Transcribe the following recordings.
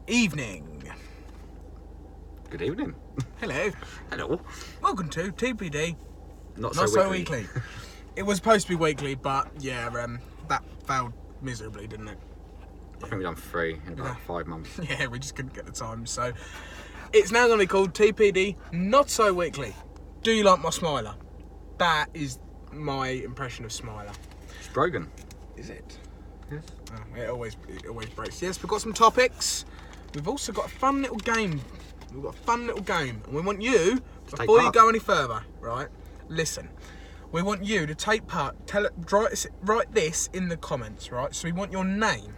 evening. Good evening. Hello. Hello. Welcome to TPD Not Not so So weekly. Weekly. It was supposed to be weekly, but yeah, that failed miserably, didn't it? I think we've done 3 in about 5 months. Yeah, we just couldn't get the time. So it's now going to be called TPD Not So Weekly. Do you like my smiler? That is my impression of smiler. It's broken. Is it? Yes. Oh, it always breaks. Yes, we've got some topics. We've also got a fun little game. And we want you, before you go any further, right? Listen, we want you to take part. Write this in the comments, right? So we want your name,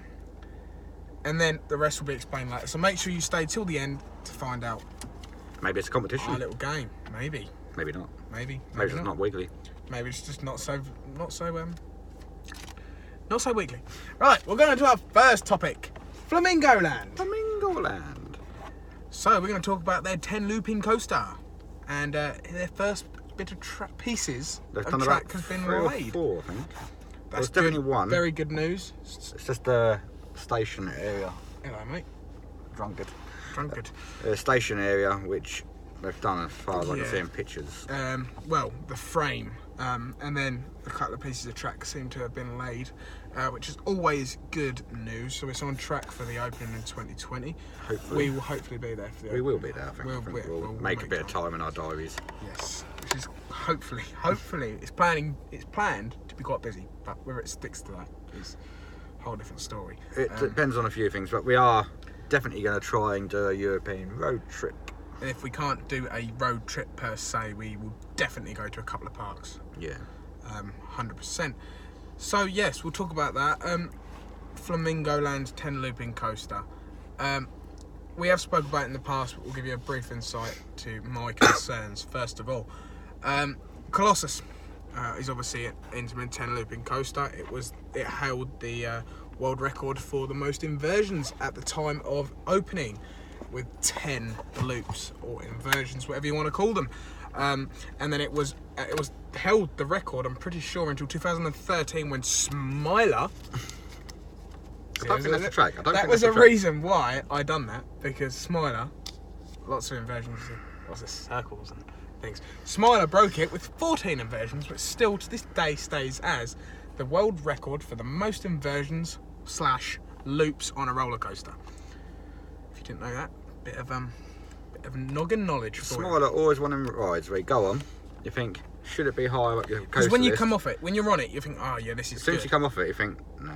and then the rest will be explained later. So make sure you stay till the end to find out. Maybe it's a competition. Our little game, maybe. Maybe not. Maybe it's not weekly. Maybe it's just not so weekly. Right, we're going to our first topic, Flamingo Land. Flamingo Land. So we're going to talk about their 10 looping coaster, and their first bit of pieces They've of done track about has been 3 or laid. 4, I think. That's There's definitely one. Very good news. It's just the station area. Hello, mate. Drunkard. Drunkard. Station area, which they've done as far as I can Yeah. see in pictures. Well, the frame, and then a couple of pieces of track seem to have been laid, which is always good news. So it's on track for the opening in 2020. Hopefully. We will hopefully be there for the We opening. will be there, I think. We'll make a bit of time. time in our diaries. Yes, which is hopefully it's planned to be quite busy, but whether it sticks to that is a whole different story. It depends on a few things, but we are definitely going to try and do a European road trip. And if we can't do a road trip per se, we will definitely go to a couple of parks. Yeah. 100%. So yes, we'll talk about that. Flamingo Land 10 looping coaster. We have spoken about it in the past, but we'll give you a brief insight to my concerns. First of all, Colossus is obviously an intimate 10 looping coaster. It held the world record for the most inversions at the time of opening, with 10 loops or inversions, whatever you want to call them. And then it was held the record, I'm pretty sure, until 2013 when Smiler. I don't think that's the track. That was a reason why I done that, because Smiler, lots of inversions, lots of circles and things. Smiler broke it with 14 inversions, but still to this day stays as the world record for the most inversions / loops on a roller coaster. If you didn't know that, bit of noggin knowledge for you. Smiler always one of them rides where you go on, you think, should it be higher up your coaster? Because when you list? come off it, when you're on it, you think, oh yeah, this is As soon as good. you come off it, you think, nah.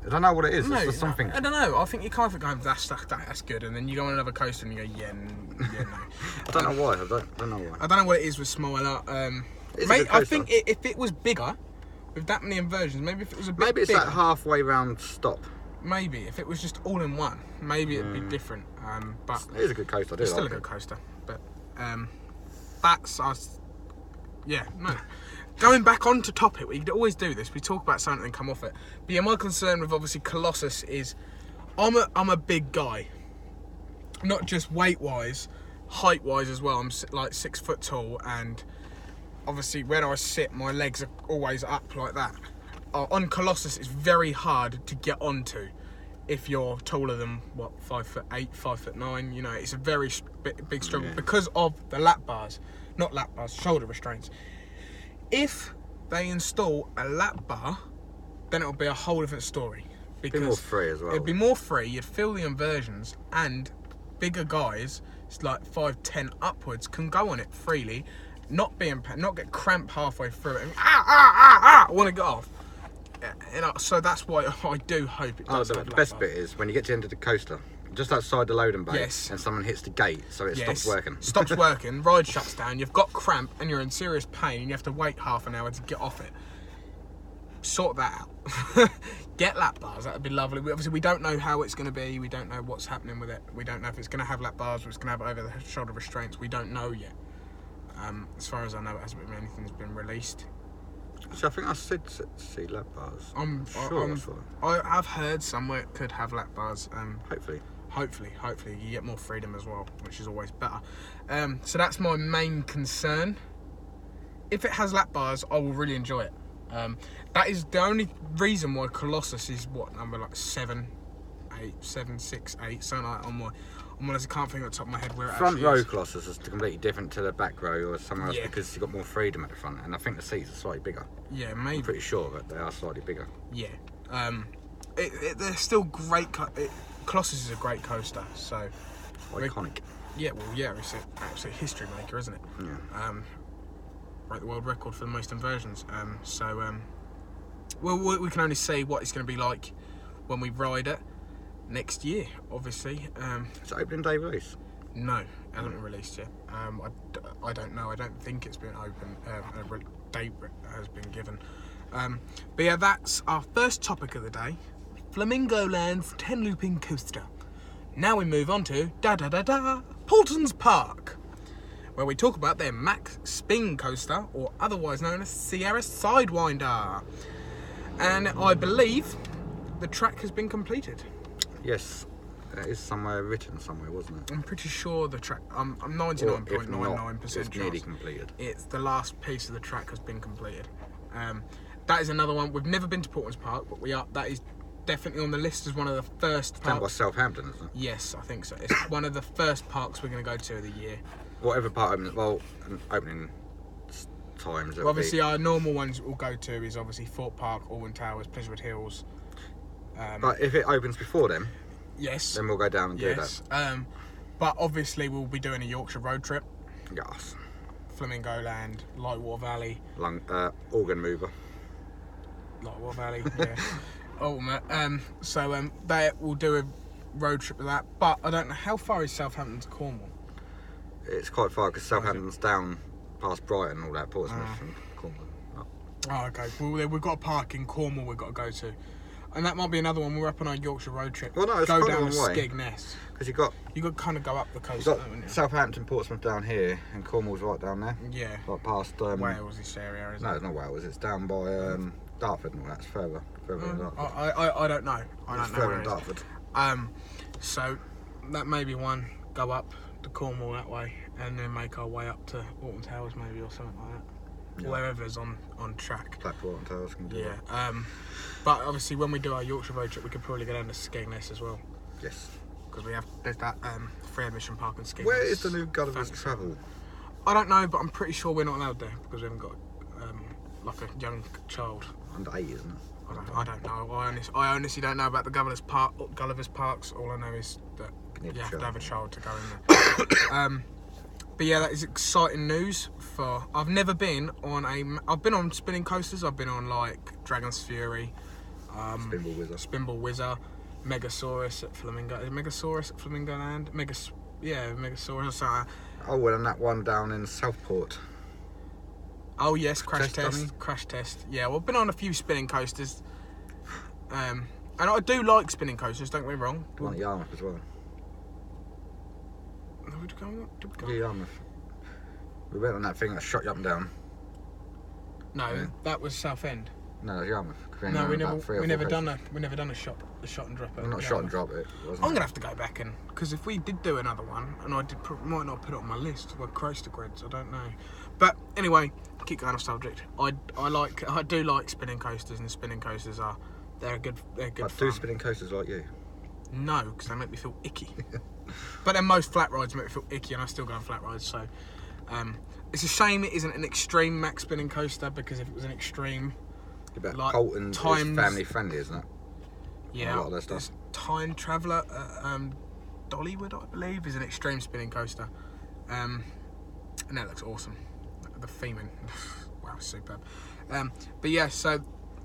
I don't know what it is. No, It's just something. I don't know. I think you kind of think, that's good, and then you go on another coaster and you go, yeah, no. I don't know why. I don't know why. I don't know what it is with Smiler. It's a Mate, good I coaster. think if it was bigger, with that many inversions, maybe if it was a bit Maybe it's bigger, that halfway round stop. maybe if it was just all in one, maybe it'd be different. But It is a good coaster. I do it's still like a good it. coaster. But that's us. Yeah, no. Going back onto topic, we always do this. We talk about something and come off it. But yeah, my concern with obviously Colossus is, I'm a big guy, not just weight wise, height wise as well. I'm like 6 foot tall, and obviously when I sit, my legs are always up like that. On Colossus, it's very hard to get onto if you're taller than 5'8", 5'9". You know, it's a very big struggle because of the shoulder restraints. If they install a lap bar, then it'll be a whole different story. Because Be more free as well. It'd be more free. You'd feel the inversions, and bigger guys, it's like 5'10" upwards, can go on it freely, not get cramped halfway through it. And, I want to get off. So that's why I do hope it does. The best bit is when you get to the end of the coaster, just outside the loading bay, Yes. and someone hits the gate, so it stops working. Stops working, ride shuts down, you've got cramp and you're in serious pain and you have to wait half an hour to get off it. Sort that out. Get lap bars, that would be lovely. Obviously we don't know how it's going to be, we don't know what's happening with it, we don't know if it's going to have lap bars or it's going to have over the shoulder restraints, we don't know yet. As far as I know, it hasn't been anything's been released. So I think I said see lap bars. I'm sure. I've heard somewhere it could have lap bars. Hopefully you get more freedom as well, which is always better. So that's my main concern. If it has lap bars, I will really enjoy it. That is the only reason why Colossus is number like 7, 8, 7, 6, 8, something like that on my list. I can't think off the top of my head where it Front actually row is. Colossus is completely different to the back row or somewhere else Yeah. because you've got more freedom at the front, and I think the seats are slightly bigger. Yeah, maybe. I'm pretty sure that they are slightly bigger. Yeah. They're still great. Colossus is a great coaster, so Iconic. yeah. Well, yeah, it's an absolute history maker, isn't it? Yeah. Break the world record for the most inversions. Well, we can only say what it's going to be like when we ride it next year. Obviously. It's opening day release. No, it hasn't been released yet. I don't know. I don't think it's been open. A date has been given. But yeah, that's our first topic of the day. Flamingo Land's 10 looping coaster. Now we move on to Paulton's Park, where we talk about their Max Spin Coaster, or otherwise known as Sierra Sidewinder. And I believe the track has been completed. Yes. That is somewhere written somewhere, wasn't it? I'm pretty sure the track. I'm 99.99% it's sure nearly completed. It's the last piece of the track has been completed. That is another one. We've never been to Portman's Park, but that is definitely on the list as one of the first Down by parks. Southampton, isn't it? Yes, I think so. It's one of the first parks we're going to go to of the year. Whatever part opening times. Well, obviously, our normal ones we'll go to is obviously Fort Park, Alwyn Towers, Pleasurewood Hills. But if it opens before then, Yes. then we'll go down and do Yes. But obviously, we'll be doing a Yorkshire road trip. that. Yes. Flamingo Land, Lightwater Valley. Organ mover. Lightwater Valley, yeah. Ultimate. We'll do a road trip with that. But I don't know, how far is Southampton to Cornwall? It's quite far because Southampton's down past Brighton and all that, Portsmouth and Cornwall. Oh. Oh, okay. Well, we've got a park in Cornwall we've got to go to. And that might be another one. We're up on our Yorkshire road trip. Well, no, it's go quite a down long to way. Skegness. Because you've got You got to kind of go up the coast, You've haven't you? got Southampton, Portsmouth down here, and Cornwall's right down there. Yeah. Like past Wales, this area, isn't No, it? it's not Wales. It's down by Dartford and all that. It's further than Dartford. I don't know. I It's don't know further where than it is. Dartford. So that may be one. Go up to Cornwall that way, and then make our way up to Alton Towers maybe, or something like that. Yeah. Wherever's on track. Blackpool and Towers can do Yeah. that. But obviously when we do our Yorkshire road trip, we could probably go down to Skegness as well, Yes. because there's that free admission park in Skegness. Where is the new Gulliver's Fancy. Travel? I don't know, but I'm pretty sure we're not allowed there because we haven't got like a young child. Under 8, isn't it? I don't know. I honestly don't know about the Gulliver's Parks. All I know is that You you need a have to child. have a child to go in there. But yeah, that is exciting news. I've never been on I've been on spinning coasters. I've been on like Dragon's Fury, Spinball Wizard. Spinball Whizzer, Megasaurus at Flamingo. Is it Megasaurus at Flamingo Land? Megasaurus. Oh, well, and that one down in Southport. Oh yes, Crash Test dummy. Test. Crash Test. Yeah, well, I've been on a few spinning coasters. And I do like spinning coasters. Don't get me wrong. The one at Yarmouth as well. Did we go? Yeah, Yarmouth. We went on that thing that shot you up and down. No, Yeah. that was Southend. No, it's Yarmouth. No, we never done a shot and drop. Well, not shot and drop it. Wasn't I'm gonna have to go back because if we did do another one, and I might not put it on my list, we're coaster grids. I don't know, but anyway, keep going off subject. I do like spinning coasters, and spinning coasters they're good. But fun. do spinning coasters like you? No, because they make me feel icky. But then most flat rides make me feel icky, and I still go on flat rides. So it's a shame it isn't an extreme max spinning coaster, because if it was an extreme, But like Colton's times- is family friendly, isn't it? yeah, A lot of their stuff. there's Time Traveller, Dollywood, I believe, is an extreme spinning coaster, and that looks awesome. The theming, wow, superb. But yeah, so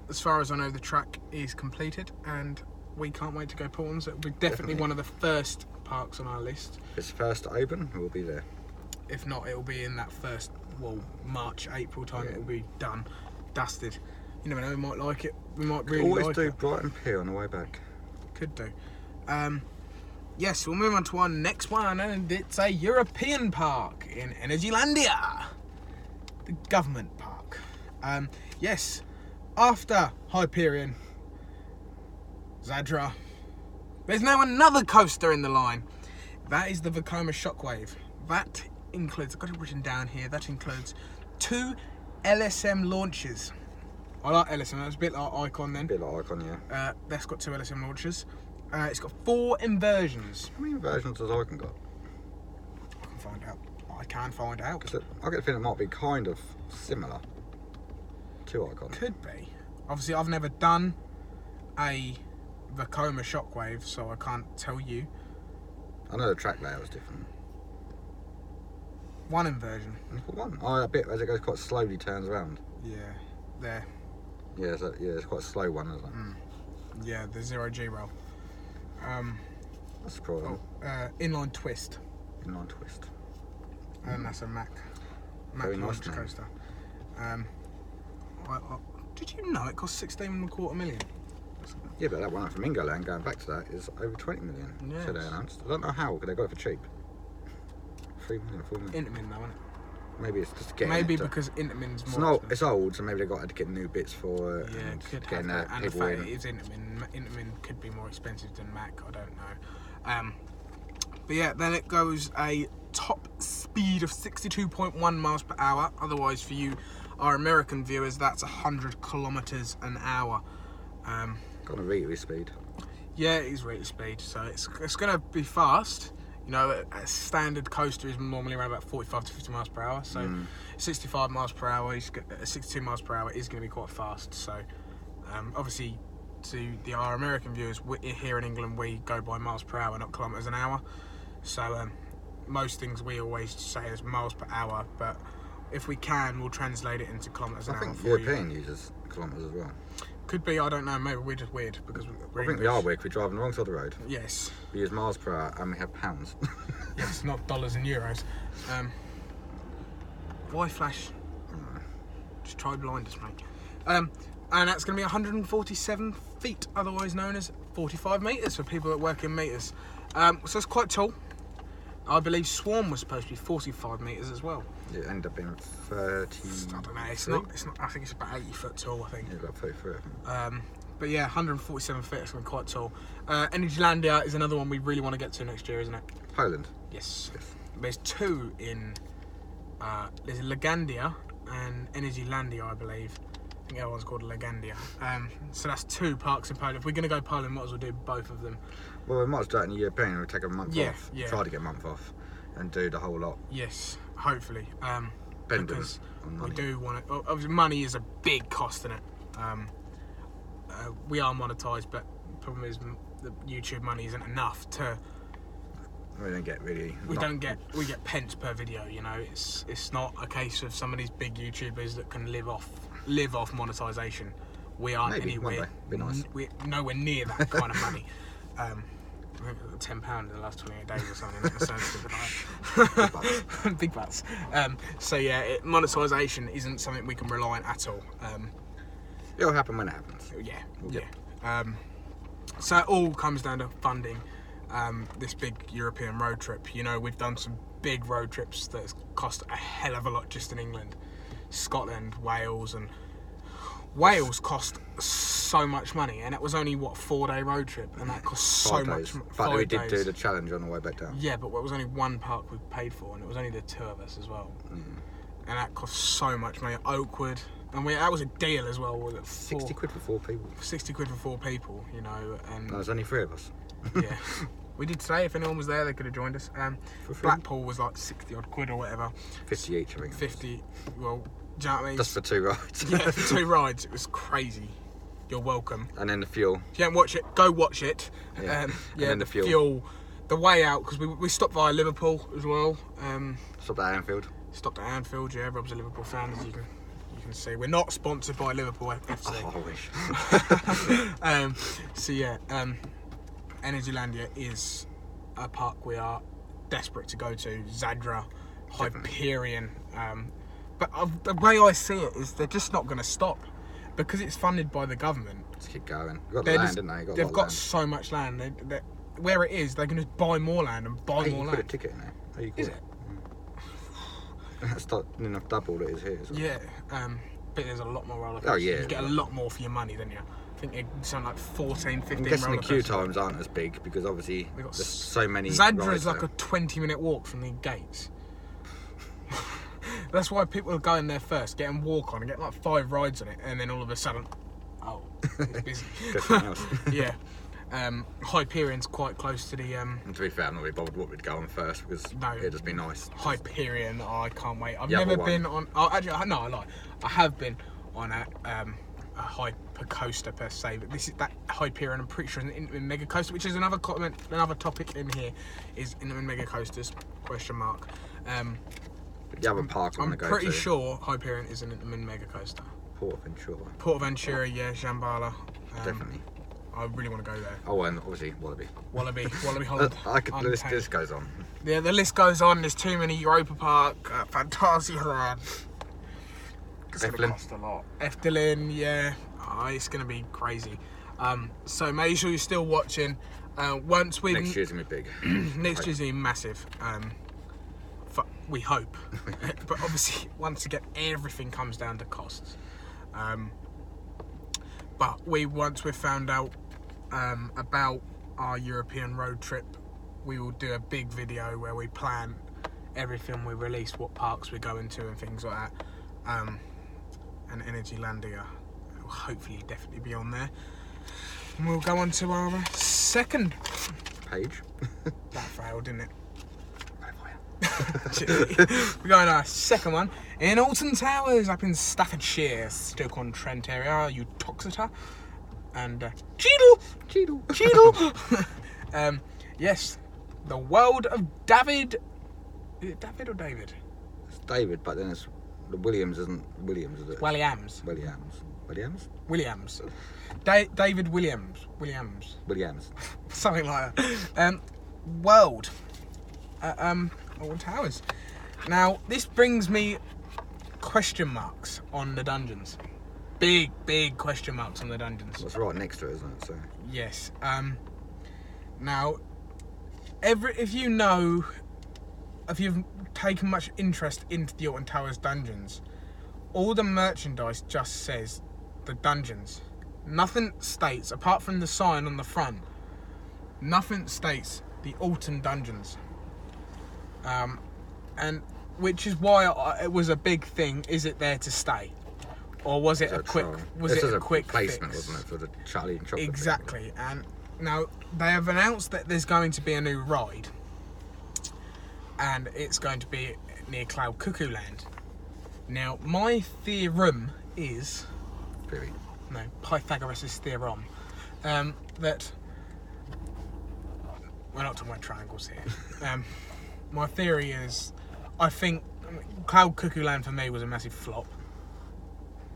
as far as I know, the track is completed, and we can't wait to go Portland's. It'll be definitely one of the first parks on our list. If it's first to open, we'll be there. If not, it'll be in that first, March, April time. Yeah. It'll be done, dusted. You never know, we might like it. We might really Always like do it. Brighton Pier on the way back. Could do. Yes, we'll move on to our next one, and it's a European park in Energylandia, the government park. Yes, after Hyperion, Zadra, there's now another coaster in the line. That is the Vekoma Shockwave. That includes, I've got it written down here, that includes 2 LSM launches. I like LSM, that's a bit like Icon then. A bit like Icon, yeah. That's got 2 LSM launchers. It's got 4 inversions. How many inversions has Icon got? I can find out. I can find out. Because I get the feeling it might be kind of similar to Icon. Could be. Obviously, I've never done a Vekoma Shockwave, so I can't tell you. I know the track layout was different. 1 inversion. Only got 1. Oh, a bit as it goes quite slowly turns around. Yeah, there. Yeah, it's quite a slow one, isn't it? Yeah, the 0G roll. That's a problem. Inline twist. Inline twist. And that's a Mac Very launch nice coaster. Did you know it cost 16.25 million? Yeah, but that one out from Ingoland, going back to that, is over 20 million. Yes. So they announced. I don't know how, because they got it for cheap. 3 million, 4 million. Intamin though, isn't it? Maybe it's just getting Maybe it to, because Intamin's it's more not. expensive. It's old, so maybe they got to get new bits for it. Yeah, and could have getting that. And the people fact in. it is Intamin could be more expensive than Mac, I don't know. But yeah, then it goes a top speed of 62.1 miles per hour. Otherwise, for you, our American viewers, that's 100 kilometers an hour. Got a rate speed. Yeah, it is rate of speed, so it's going to be fast. You know, a standard coaster is normally around about 45 to 50 miles per hour. So 65 miles per hour, 62 miles per hour is going to be quite fast. So obviously, to our American viewers, here in England, we go by miles per hour, not kilometres an hour. So most things we always say is miles per hour, but if we can, we'll translate it into kilometres an hour. I think for European you. uses kilometres as well. Could be, I don't know. Maybe we're just weird because we're I think we are weird. We drive on the wrong side of the road. Yes. We use miles per hour and we have pounds. Yes, not dollars and euros. Why flash? Just try blind us, mate. And that's going to be 147 feet, otherwise known as 45 metres for people that work in metres. So it's quite tall. I believe Swarm was supposed to be 45 metres as well. It ended up being 30. I don't know. It's not. I think it's about 80 foot tall. I think. Yeah, about 33. But yeah, 147 feet. It's going to be quite tall. Energylandia is another one we really want to get to next year, isn't it? Poland. Yes. There's 2 in. There's Legandia and Energylandia, I believe. I think the other one's called Legandia. So that's 2 parks in Poland. If we're going to go Poland, might as well do both of them. Well, we might as well do it in the European. We'll take a month off. Yeah. Try to get a month off and do the whole lot. Yes, hopefully. Because on we money. do want to. Obviously, money is a big cost in it. We are monetised, but the problem is the YouTube money isn't enough to. We don't get really. We get pence per video. You know, it's not a case of some of these big YouTubers that can live off monetisation. We aren't Maybe, anywhere. one day. Be nice. We're nowhere near that kind of money. I think it was £10 in the last 28 days or something. That sounds stupid, right? Big bucks. So yeah, monetisation isn't something we can rely on at all. It'll happen when it happens. Yeah. So it all comes down to funding this big European road trip. You know, we've done some big road trips that cost a hell of a lot just in England. Scotland, Wales, and Wales cost so much money, and it was only 4-day road trip, and that cost so much. But we did do the challenge on the way back down. Yeah, but it was only one park we paid for, and it was only the 2 of us as well, and that cost so much money. Oakwood, and that was a deal as well. Was it 60 quid for 4 people? 60 quid for 4 people, you know, and No, there's only 3 of us. yeah. We did today. If anyone was there, they could have joined us. For free? Blackpool was like 60 odd quid or whatever. 50 each, I think. 50. Well, do you know what I mean? Just for 2 rides. Yeah, for 2 rides. It was crazy. You're welcome. And then the fuel. If you don't watch it, go watch it. Yeah. And then the fuel. The way out, because we stopped via Liverpool as well. Stopped at Anfield. Stopped at Anfield. Yeah, Rob's a Liverpool fan, as you can see. We're not sponsored by Liverpool FC. Oh, I wish. So yeah, Energylandia is a park we are desperate to go to. Zadra, Hyperion. But the way I see it is they're just not going to stop because it's funded by the government. Just keep going. You've got the land, didn't they? They've got so much land. Where it is, they can just buy more land and buy more land. £80 a ticket now. Is it? That's enough double what it is here. So. Yeah. But there's a lot more roller coasters. Oh yeah. You get a lot more for your money, don't you? I think it's something like 14, 15 I'm guessing roller the queue coasters. times aren't as big because obviously got there's so many. Zadra is rides like there. a 20-minute walk from the gates. That's why people are going there first, get and walk on and get like 5 rides on it, and then all of a sudden, oh, it's busy. Go something else. Yeah. Hyperion's quite close to the. And to be fair, I'm not really bothered what we'd go on first because it'd just be nice. Hyperion, I can't wait. I've The other never one. been on. Oh, actually, no, I lie. I have been on a hyper coaster per se, but this is that Hyperion. I'm pretty sure is an Intamin mega coaster, which is another topic in here. Is Intamin mega coasters? Question mark. The other park I I'm want to go pretty to. sure Hyperion is an Intamin mega coaster. Portaventura. Yeah, Shambhala. Definitely. I really want to go there. Oh, and obviously Wallaby. Wallaby Holland. The list goes on. Yeah, the list goes on. There's too many. Europa Park, Phantasialand. It's going to cost a lot. Efteling, yeah. Oh, it's going to be crazy. So make sure you're still watching. Once we Next year's going to be big. next year's going to be massive. We hope. But obviously, once again, everything comes down to costs. But once we've found out about our European road trip, we will do a big video where we plan everything, we release what parks we're going to and things like that. And Energylandia will hopefully definitely be on there. And we'll go on to our second page. That failed, didn't it? We're going to our second one in Alton Towers up in Staffordshire, Stoke-on-Trent area, Uttoxeter, and Cheadle. Yes, the world of David. Is it David or David? It's David, but then it's the Williams, isn't Williams, is it? Williams. David Williams. Something like that. World. Alton Towers. Now, this brings me question marks on the dungeons. Big question marks on the dungeons. Well, it's right next to it, isn't it? So. Yes. Now, if you've taken much interest into the Alton Towers dungeons, all the merchandise just says the dungeons. Nothing states, apart from the sign on the front, nothing states the Alton dungeons. And which is why it was a big thing. Is it there to stay, or was it a quick? Was it a quick placement, fix? wasn't it, for the Charlie and Chocolate? Exactly. Thing? And now they have announced that there's going to be a new ride, and it's going to be near Cloud Cuckoo Land. Now, my theorem is Pythagoras' theorem that we're not talking about triangles here. My theory is, I think Cloud Cuckoo Land for me was a massive flop.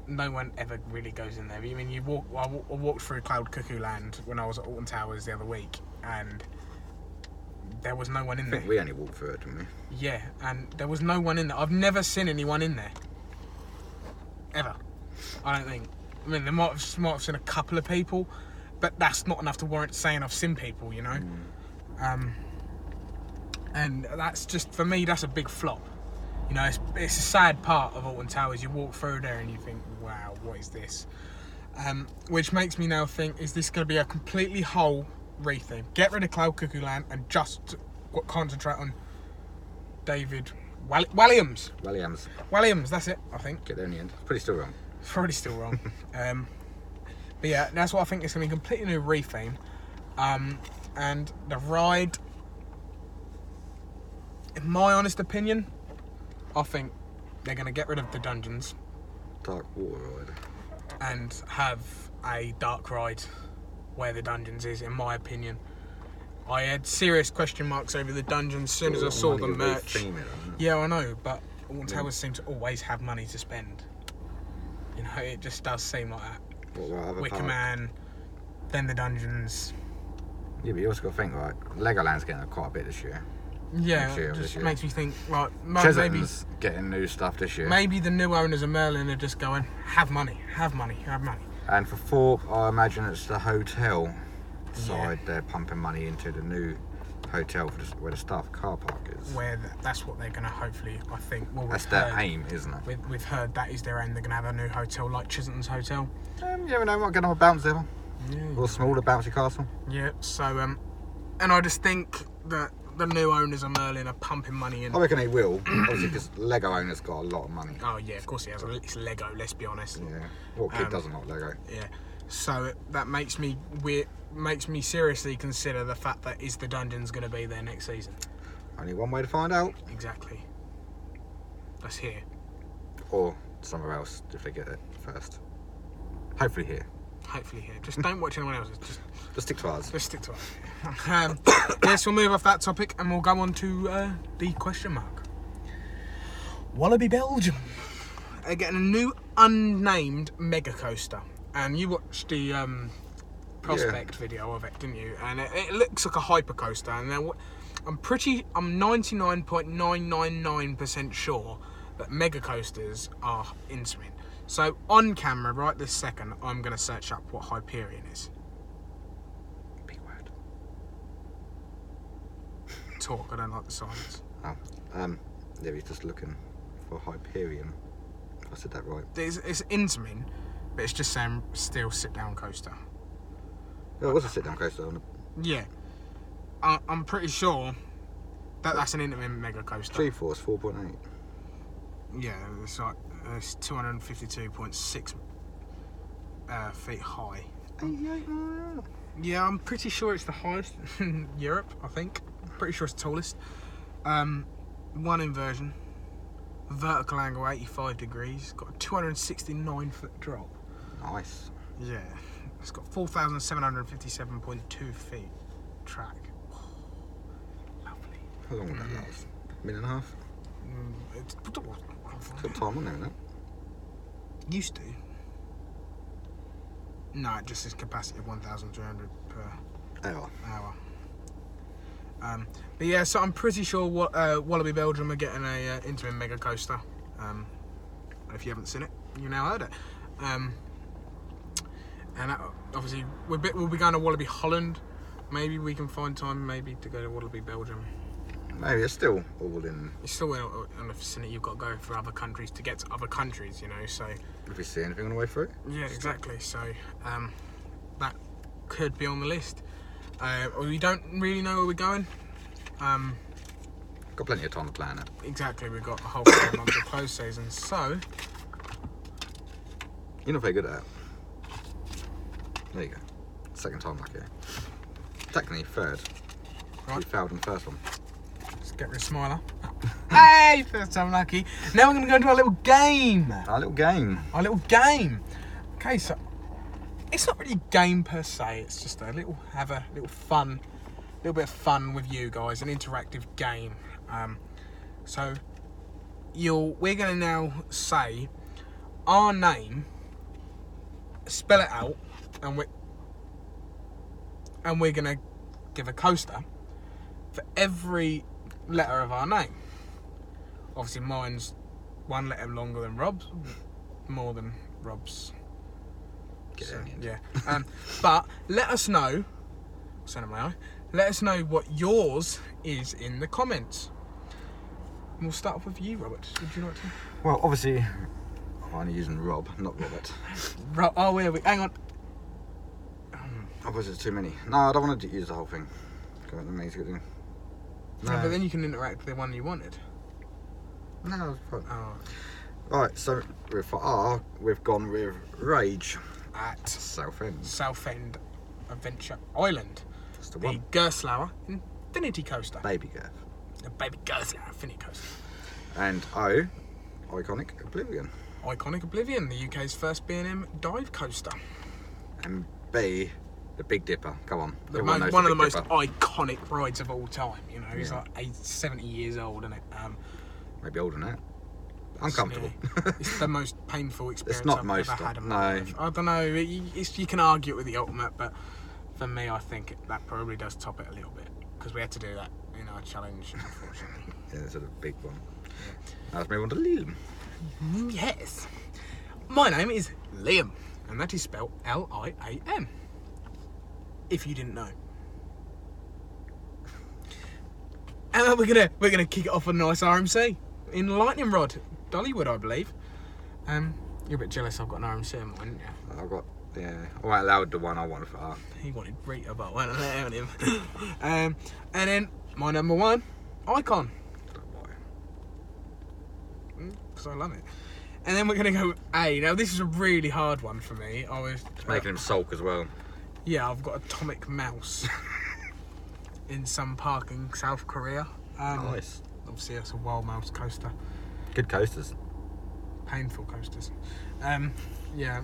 No one ever really goes in there. I mean, I walked through Cloud Cuckoo Land when I was at Alton Towers the other week, and there was no one in there. I think we only walked through it, didn't we? Yeah, and there was no one in there. I've never seen anyone in there. Ever. I don't think. I mean, they might have seen a couple of people, but that's not enough to warrant saying I've seen people, you know? And that's just, for me, that's a big flop. You know, it's a sad part of Alton Towers. You walk through there and you think, wow, what is this? Which makes me now think, is this going to be a completely whole retheme? Get rid of Cloud Cuckoo Land and just concentrate on David Williams, that's it, I think. Get there in the end. Pretty still wrong. Probably still wrong. But yeah, that's what I think. It's going to be a completely new retheme. And the ride, in my honest opinion, I think they're going to get rid of the dungeons. Dark water ride. And have a dark ride where the dungeons is, in my opinion. I had serious question marks over the dungeons as soon as I saw the merch. Yeah, I know, but Alton Towers seem to always have money to spend. You know, it just does seem like that. Wicker Man, then the dungeons. Yeah, but you also got to think, right, Legoland's getting quite a bit this year. Yeah, it just makes me think, like, maybe getting new stuff this year. Maybe the new owners of Merlin are just going, have money. And for Thorpe, I imagine it's the hotel side. They're pumping money into the new hotel where the staff car park is. That's what they're going to hopefully, I think. Well, that's their aim, isn't it? We've heard that is their aim. They're going to have a new hotel like Chisholm's Hotel. You never know, might get on a bounce level. Yeah. Or a smaller bouncy castle. Yeah, so, and I just think that the new owners of Merlin are pumping money in. I reckon they will, obviously, because Lego owners got a lot of money. Oh yeah, of course he has. It's Lego, let's be honest. Yeah. What kid doesn't like Lego? Yeah. So that makes me seriously consider the fact that is the Dungeons going to be there next season. Only one way to find out. Exactly. That's here. Or somewhere else if they get it first. Hopefully here. Hopefully here. Just don't watch anyone else's. Just stick to ours. Just stick to ours. Yes, we'll move off that topic and we'll go on to the question mark. Wallaby Belgium are getting a new unnamed mega coaster. And you watched the prospect video of it, didn't you? And it looks like a hyper coaster. And I'm 99.999% sure that mega coasters are Intamin. So on camera, right this second, I'm going to search up what Hyperion is. Big word. Talk, I don't like the silence. Oh, yeah, he's just looking for Hyperion. If I said that right. It's Intamin, but it's just saying still sit-down coaster. Oh, it was a sit-down coaster. Yeah. I'm pretty sure that's an Intamin mega coaster. G-force 4.8. Yeah, it's like it's 252.6 feet high. 88 miles. Yeah, I'm pretty sure it's the highest in Europe, I think. Pretty sure it's the tallest. One inversion. Vertical angle 85 degrees. Got a 269 foot drop. Nice. Yeah. It's got 4,757.2 feet track. Lovely. How long will that last? A minute and a half? It's Got time on there, isn't it? used to. No, it just says capacity of 1,300 per Hour. But yeah, so I'm pretty sure Wallaby Belgium are getting a Intamin mega coaster. If you haven't seen it, you now heard it. And obviously we'll be going to Wallaby Holland. Maybe we can find time to go to Wallaby Belgium. Maybe it's still all in. It's still in the vicinity. You've got to go for other countries to get to other countries, you know. So If we see anything on the way through. yeah, exactly. So that could be on the list. We don't really know where we're going. Got plenty of time to plan it. Exactly, we've got a whole 4 months of close season. So You're not very good at it. There you go. Second time lucky. Technically third. Right. You failed in the first one. let's get rid of Smiler. Hey, first time lucky. Now we're going to go into our little game. Our little game. Okay, so it's not really a game per se. It's just a little bit of fun with you guys, an interactive game. So we're going to now say our name, spell it out, and we're going to give a coaster for every letter of our name. Obviously mine's one letter longer than Rob's, more than Rob's. Get So, it in the end. yeah. But let us know, let us know what yours is in the comments. And we'll start off with you, Robert. Would you like to? Well, obviously, I'm only using Rob, not Robert. Oh, where are we? Hang on. Otherwise, it's too many. No, I don't want to use the whole thing. Go on, amazing. No, but then you can interact with the one you wanted. No, it's fine. Oh. Right, so for R, we've gone with Rage At Southend. Southend Adventure Island. That's the The one. Gerstlauer Infinity Coaster. Baby Girth. The baby Gerstlauer Infinity Coaster. And O, Iconic Oblivion. Iconic Oblivion, the UK's first B&M dive coaster. And B, the Big Dipper. Come on. One of the Big most Dipper. iconic rides of all time. You know, he's Yeah. like 70 years old, isn't it? Maybe older than that. Uncomfortable. Yeah, it's the most painful experience not I've most ever had of- in my no. life. I don't know. You can argue it with the Ultimate, but for me, I think that probably does top it a little bit because we had to do that in our challenge, unfortunately. Yeah, it's a big one. Now let's move on to Liam. Yes. My name is Liam, and that is spelled Liam. If you didn't know. And then we're gonna kick it off with a nice RMC in Lightning Rod, Dollywood, I believe. You're a bit jealous. I've got an RMC in mine, yeah. I've got, yeah, I won't allow the one I wanted for R. He wanted Rita, but I won't allow him. And then my number one, Icon, Don't worry. because I love it. And then we're going to go with A. Now, this is a really hard one for me. It's making him sulk as well. Yeah, I've got Atomic Mouse in some park in South Korea. Nice. Obviously, that's a wild mouse coaster. Good coasters. Painful coasters. Yeah,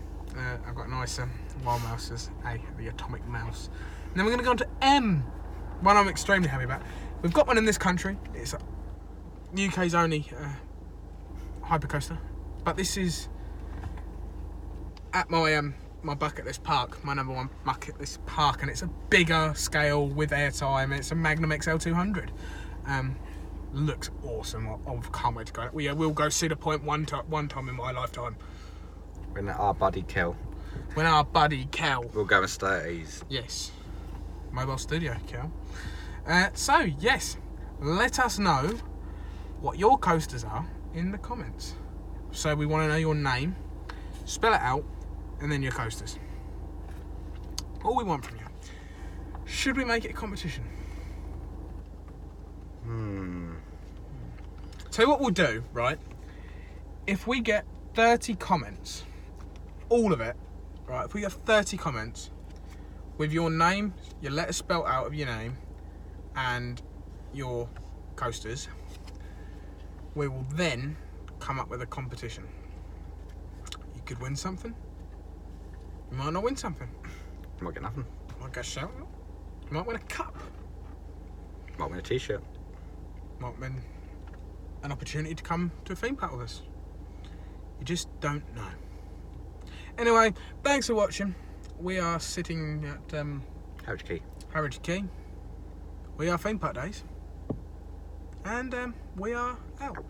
I've got nicer wild mouses. A, the Atomic Mouse. And then we're going to go on to M. One I'm extremely happy about. We've got one in this country. It's UK's only hypercoaster. But this is at my bucket list park, my number one bucket list park, and it's a bigger scale with airtime. It's a Magnum XL200. Looks awesome. I can't wait to go. We'll go Cedar Point one time in my lifetime. When our buddy Kel. We'll go and stay at ease. Yes. Mobile studio, Kel. So, yes. Let us know what your coasters are in the comments. So we want to know your name, spell it out, and then your coasters. All we want from you. Should we make it a competition? So what we'll do, right? If we get 30 comments, all of it, right? If we get 30 comments with your name, your letter spelt out of your name, and your coasters, we will then come up with a competition. You could win something. You might not win something. You might get nothing. You might get a shout out. You might win a cup. Might win a t-shirt. Might win an opportunity to come to a theme park with us. You just don't know. Anyway, thanks for watching. We are sitting at Harwich Quay. We are Theme Park Days. And we are out.